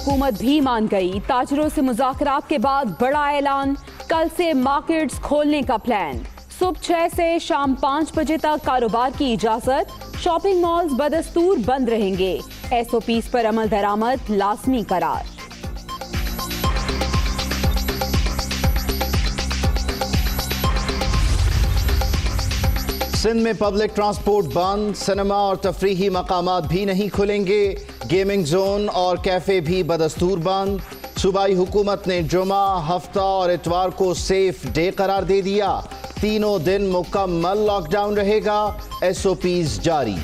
हुकूमत भी मान गई। ताजिरों से मुज़ाकरात के बाद बड़ा ऐलान, कल से मार्केट्स खोलने का प्लान। सुबह 6 से शाम 5 बजे तक कारोबार की इजाजत। शॉपिंग मॉल्स बदस्तूर बंद रहेंगे। SOPs पर अमल दरामद लाजमी करार। सिंध में पब्लिक ट्रांसपोर्ट बंद, सिनेमा और तफरीही मकामात भी नहीं खुलेंगे। गेमिंग जोन और कैफे भी बदस्तूर बंद। सूबाई हुकूमत ने जुमा, हफ्ता और इतवार को सेफ डे करार दे दिया। तीनों दिन मुकम्मल लॉकडाउन रहेगा। SOPs जारी।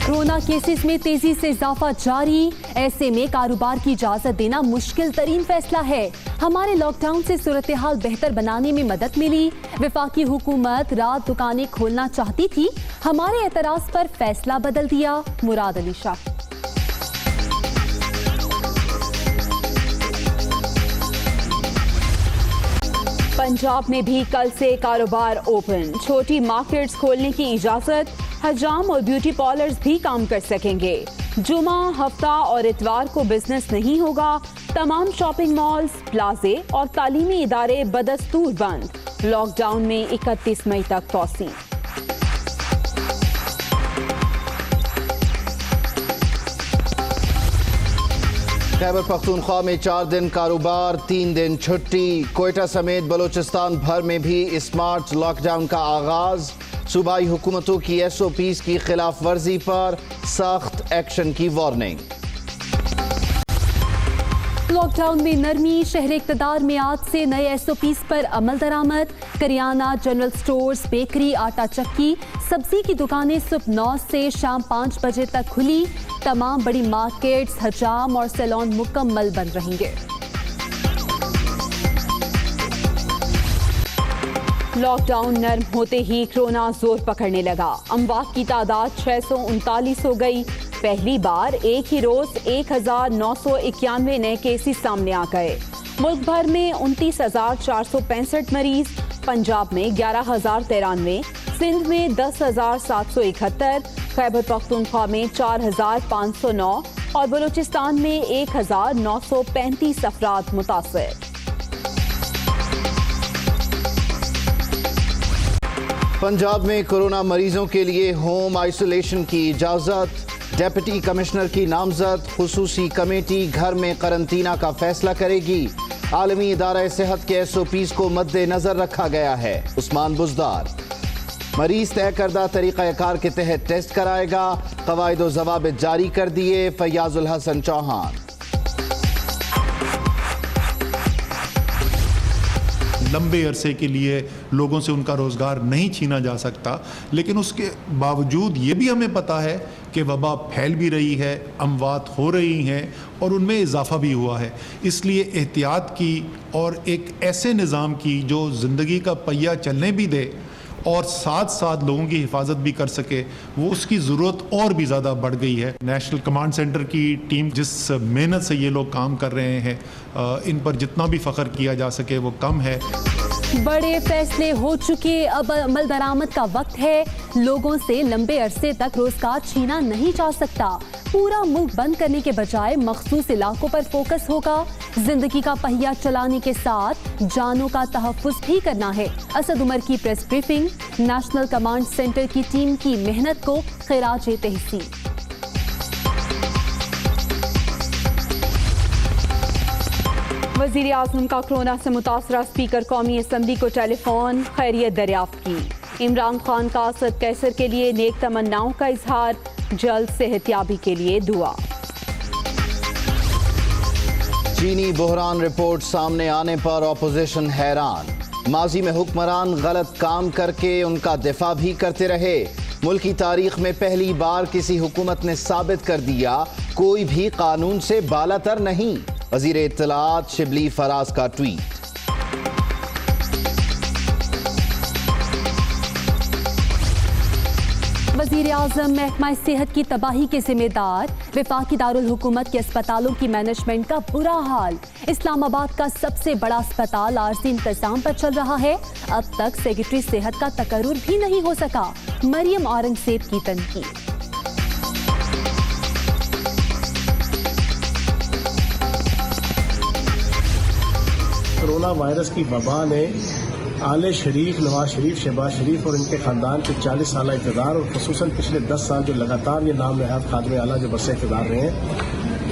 कोरोना केसेस में तेजी से इजाफा जारी। ऐसे में कारोबार की इजाजत देना मुश्किल तरीन फैसला है। हमारे लॉकडाउन से सूरत हाल बेहतर बनाने में मदद मिली। वफाकी हुकूमत रात दुकानें खोलना चाहती थी, हमारे एतराज पर फैसला बदल दिया। मुराद अली शाह। पंजाब में भी कल से कारोबार ओपन। छोटी मार्केट्स खोलने की इजाजत। हजाम और ब्यूटी पार्लर्स भी काम कर सकेंगे। जुमा, हफ्ता और इतवार को बिजनेस नहीं होगा। तमाम शॉपिंग मॉल्स, प्लाजे और तालीमी इदारे बदस्तूर बंद। लॉकडाउन में 31 मई तक तौसीं। खैबर पख्तूनख्वा में 4 दिन कारोबार, 3 दिन छुट्टी। कोयटा समेत बलोचिस्तान भर में भी स्मार्ट लॉकडाउन का आगाज। सूबाई हुकूमतों की SOPs की खिलाफ वर्जी पर सख्त एक्शन की वार्निंग। लॉकडाउन में नरमी, शहर इक़्तिदार में आज से नए SOPs पर अमल दरामद। करियाना, जनरल स्टोर्स, बेकरी, आटा चक्की, सब्जी की दुकानें सुबह 9 से शाम 5 बजे तक खुली। तमाम बड़ी मार्केट्स, हजाम और सैलून मुकम्मल बंद रहेंगे। लॉकडाउन नर्म होते ही कोरोना जोर पकड़ने लगा। अमवात की तादाद 639 हो गई। पहली बार एक ही रोज 1991 नए केसेस सामने आ गए। मुल्क भर में 29,465 मरीज। पंजाब में 11,093, सिंध में 10,771, खैबर पख्तूनख्वा में 4,509 और बलूचिस्तान में 1,935 अफराद मुतासर। पंजाब में कोरोना मरीजों के लिए होम आइसोलेशन की इजाजत। डेप्यूटी कमिश्नर की नामजद खुसूसी कमेटी घर में करंतना का फैसला करेगी। आलमी इदारा सेहत के SOPs को मद्देनजर रखा गया है। उस्मान बुजदार। मरीज तय करदा तरीक़ाकार के तहत टेस्ट कराएगा। क़वाइद व ज़वाबित जारी कर दिए। फैयाजुल हसन चौहान। लंबे अरसे के लिए लोगों से उनका रोज़गार नहीं छीना जा सकता, लेकिन उसके बावजूद ये भी हमें पता है कि वबा फैल भी रही है, अमवात हो रही हैं और उनमें इजाफा भी हुआ है। इसलिए एहतियात की और एक ऐसे निज़ाम की जो ज़िंदगी का पहिया चलने भी दे और साथ साथ लोगों की हिफाजत भी कर सके, वो उसकी ज़रूरत और भी ज़्यादा बढ़ गई है। नेशनल कमांड सेंटर की टीम जिस मेहनत से ये लोग काम कर रहे हैं, इन पर जितना भी फ़ख्र किया जा सके वो कम है। बड़े फैसले हो चुके, अब अमल दरामद का वक्त है। लोगों से लंबे अरसे तक रोजगार छीना नहीं जा सकता। पूरा मुल्क बंद करने के बजाय मखसूस इलाकों पर फोकस होगा। जिंदगी का पहिया चलाने के साथ जानों का तहफ़्फ़ुज़ भी करना है। असद उमर की press briefing. National command centre की टीम की मेहनत को खिराज तहसीन। वज़ीर आज़म का कोरोना से मुतासरा स्पीकर कौमी असम्बली को टेलीफोन, खैरियत दरियाफ्त की। इमरान खान का असद कैसर के लिए नेक तमन्नाओं का इजहार, जल्द सेहतयाबी के लिए दुआ। चीनी बहरान रिपोर्ट सामने आने पर अपोजिशन हैरान। माजी में हुक्मरान गलत काम करके उनका दिफा भी करते रहे। मुल्क की तारीख में पहली बार किसी हुकूमत ने साबित कर दिया कोई भी कानून से बालातर नहीं। वज़ीर इत्तलात शिबली फराज का ट्वीट। वज़ीर आज़म महकमा सेहत की तबाही के जिम्मेदार। वफाकी दारुल हुकूमत के अस्पतालों की मैनेजमेंट का बुरा हाल। इस्लामाबाद का सबसे बड़ा अस्पताल आर्जी इंतजाम पर चल रहा है। अब तक सेक्रेटरी सेहत का तकर्रुर भी नहीं हो सका। मरियम औरंगजेब की तनकीद। कोरोना वायरस की वबा ने आले शरीफ, नवाज शरीफ, शहबाज शरीफ और इनके ख़ानदान के 40 साल इक़्तिदार और ख़ुसूसन पिछले 10 साल जो लगातार ये नाम नहाद खादमे आला जो बरसे इक़्तिदार रहे हैं,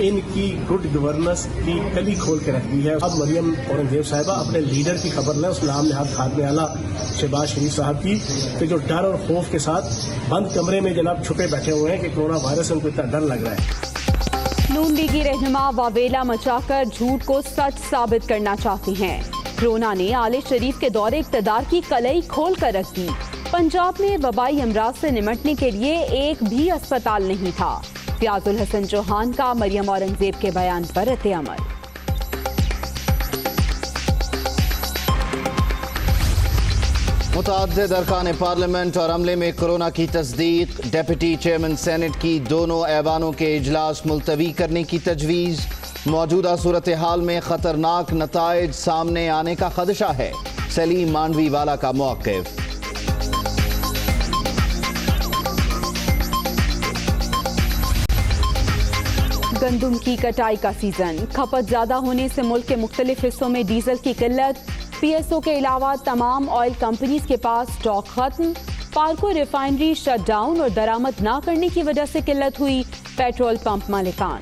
इनकी गुड गवर्नेंस की कली खोल के रख दी है। अब मरियम औरंगजेब साहिबा अपने लीडर की खबर लें, उस नाम नहाद खादमे आला शहबाज शरीफ साहब की, कि जो डर और खौफ के साथ बंद कमरे में जनाब छुपे बैठे हुए हैं कि कोरोना वायरस से उनको इतना डर लग रहा है। नून लीगी रहनुमा वावेला मचाकर झूठ को सच साबित करना चाहती हैं। कोरोना ने आले शरीफ के दौरे इक़्तिदार की कलई खोल कर रख दी। पंजाब में वबाई अमराज से निमटने के लिए एक भी अस्पताल नहीं था। फयाजुल हसन चौहान का मरियम औरंगजेब के बयान पर रद्द-ए-अमल। मुतअद्दिद अरकान पार्लियामेंट और अमले में कोरोना की तस्दीक। डेप्यूटी चेयरमैन सेनेट की दोनों ऐवानों के इजलास मुलतवी करने की तजवीज़। मौजूदा सूरत हाल में खतरनाक नताइज सामने आने का खदशा है। सलीम मांडवी वाला का मौक़िफ़। गंदुम की कटाई का सीजन। खपत ज्यादा होने से मुल्क के मुख्तलिफ हिस्सों में डीजल की किल्लत। PSO के अलावा तमाम ऑयल कंपनीज के पास स्टॉक खत्म। पार्को रिफाइनरी शट डाउन और दरामद ना करने की वजह से किल्लत हुई। पेट्रोल पंप मालिकान।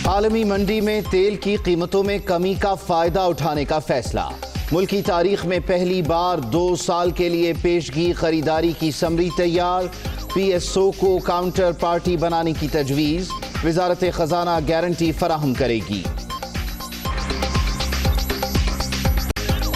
आलमी मंडी में तेल की कीमतों में कमी का फायदा उठाने का फैसला। मुल्क की तारीख में पहली बार 2 साल के लिए पेशगी खरीदारी की समरी तैयार। PSO को काउंटर पार्टी बनाने की तजवीज़। वजारत खजाना गारंटी फराहम करेगी।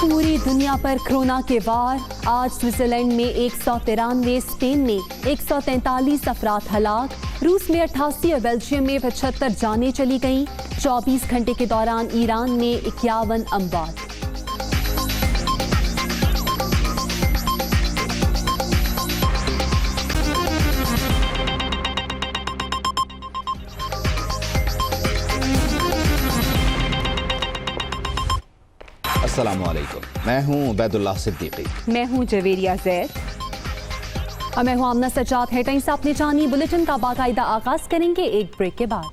पूरी दुनिया पर कोरोना के वार। आज स्विट्जरलैंड में 193, स्पेन में 143 अफराद हलाक। रूस में 88 और बेल्जियम में 75 जानें चली गईं। 24 घंटे के दौरान ईरान में 51 अमवात। अस्सलामुअलैकुम, मैं हूं उबैदुल्लाह सिद्दीकी। मैं हूं जवेरिया ज़ैद। और मैं हूं आमना सजाद। हेडलाइंस आपने जानी। बुलेटिन का बाकायदा आगाज करेंगे एक ब्रेक के बाद।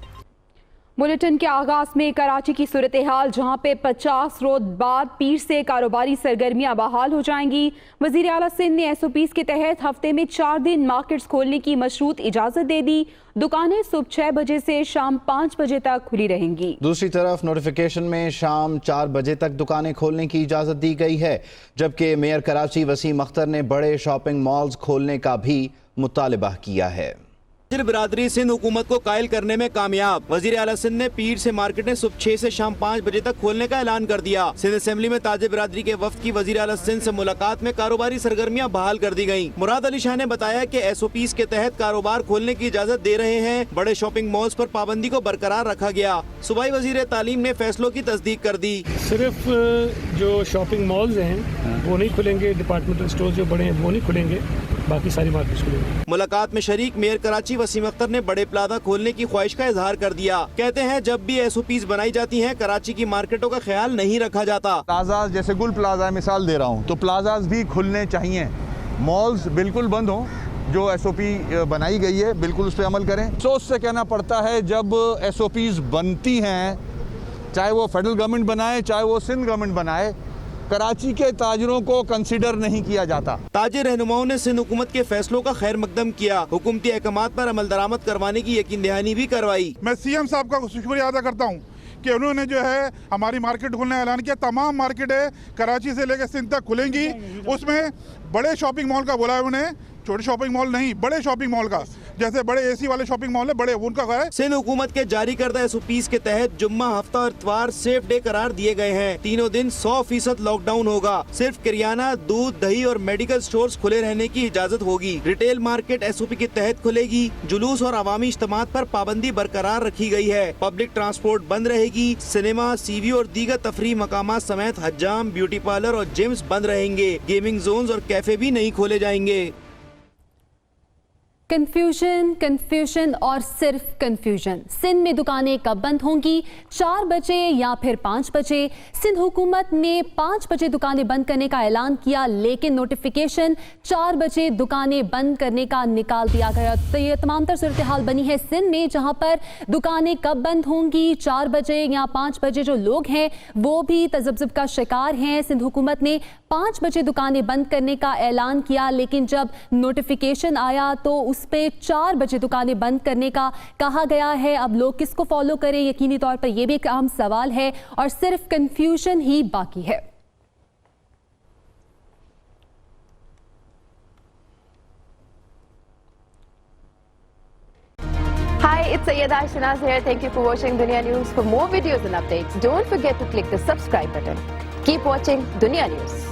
बुलेटिन के आगाज में कराची की सूरत हाल, जहां पे 50 रोज बाद पीर से कारोबारी सरगर्मियां बहाल हो जाएंगी। वजीर आला सिंध ने SOPs के तहत हफ्ते में 4 दिन मार्केट्स खोलने की मशरूत इजाजत दे दी। दुकानें सुबह 6 बजे से शाम 5 बजे तक खुली रहेंगी। दूसरी तरफ नोटिफिकेशन में शाम 4 बजे तक दुकानें खोलने की इजाजत दी गई है, जबकि मेयर कराची वसीम अख्तर ने बड़े शॉपिंग मॉल्स खोलने का भी मुतालबा किया है। ताजिर बिरादरी सिंध हुकूमत को कायल करने में कामयाब। वजीर आला सिंध ने पीर से मार्केटें सुबह 6 से शाम 5 बजे तक खोलने का ऐलान कर दिया। सिंध असेंबली में ताजिर बिरादरी के वफ्द की वजीर आला सिंध से मुलाकात में कारोबारी सरगर्मियां बहाल कर दी गयी। मुराद अली शाह ने बताया कि SOPs के तहत कारोबार खोलने की इजाजत दे रहे हैं। बड़े शॉपिंग मॉल्स पर पाबंदी को बरकरार रखा गया। सूबाई वजीर तालीम ने फैसलों की तस्दीक कर दी। सिर्फ जो शॉपिंग मॉल्स हैं वो नहीं खुलेंगे, डिपार्टमेंटल स्टोर जो बड़े हैं वो नहीं खुलेंगे, बाकी सारी मार्केट्स खुलेंगी। मुलाकात में शरीक मेयर कराची वसीम अख्तर ने बड़े प्लाजा खोलने की ख्वाहिश का इजहार कर दिया। कहते हैं जब भी SOPs बनाई जाती हैं कराची की मार्केटों का ख्याल नहीं रखा जाता। प्लाजा जैसे गुल प्लाजा मिसाल दे रहा हूँ, तो प्लाजाज भी खुलने चाहिए। मॉल्स बिल्कुल बंद हों। जो SOP बनाई गई है बिल्कुल उस पर अमल करें। सोच से कहना पड़ता है जब SOPs बनती हैं, चाहे वो फेडरल गवर्नमेंट बनाए चाहे वो सिंध गवर्नमेंट बनाए, कराची के ताजरों को कंसीडर नहीं किया जाता। ताजिर रहनुमाओं ने सिंध हुकूमत के फैसलों का खैर मकदम किया। हुकूमती अहकामात पर अमल दरामद करवाने की यकीन दहानी भी करवाई। मैं CM साहब का शुक्रिया अदा करता हूँ कि उन्होंने जो है हमारी मार्केट खोलने का ऐलान किया। तमाम मार्केटें कराची से लेकर सिंध तक खुलेंगी। उसमें बड़े शॉपिंग मॉल का बोला है उन्हें, छोटे शॉपिंग मॉल नहीं, बड़े शॉपिंग मॉल का, जैसे बड़े AC वाले शॉपिंग मॉल है बड़े, उनका है। सिंध हुकूमत के जारी करदा SOPs के तहत जुम्मा, हफ्ता और इतवार सेफ डे करार दिए गए हैं। तीनों दिन 100% लॉकडाउन होगा। सिर्फ किरियाना, दूध, दही और मेडिकल स्टोर्स खुले रहने की इजाजत होगी। रिटेल मार्केट SOP के तहत खुलेगी। जुलूस और अवामी इज्तिमात पर पाबंदी बरकरार रखी गई है। पब्लिक ट्रांसपोर्ट बंद रहेगी। सिनेमा, CV और दीगर तफरीह मकामात समेत हज्जाम, ब्यूटी पार्लर और जिम्स बंद रहेंगे। गेमिंग जोन्स और कैफे भी नहीं खोले जाएंगे। कंफ्यूजन और सिर्फ कंफ्यूजन। सिंध में दुकानें कब बंद होंगी, 4 बजे या फिर 5 बजे? सिंध हुकूमत ने 5 बजे दुकानें बंद करने का ऐलान किया, लेकिन नोटिफिकेशन 4 बजे दुकानें बंद करने का निकाल दिया गया। तो ये तमाम तर सूरत हाल बनी है सिंध में, जहां पर दुकानें कब बंद होंगी, 4 बजे या 5 बजे। जो लोग हैं वो भी तजब्जुब का शिकार हैं। सिंध हुकूमत ने 5 बजे दुकानें बंद करने का ऐलान किया, लेकिन जब नोटिफिकेशन आया तो उस पे 4 बजे दुकानें बंद करने का कहा गया है। अब लोग किसको फॉलो करें, यकीनी तौर पर यह भी एक अहम सवाल है और सिर्फ कंफ्यूजन ही बाकी है। Hi, it's Sayyeda Shanaz here. Thank you for watching Dunya News. For more videos and updates, don't forget to click the subscribe button. Keep watching Dunya News.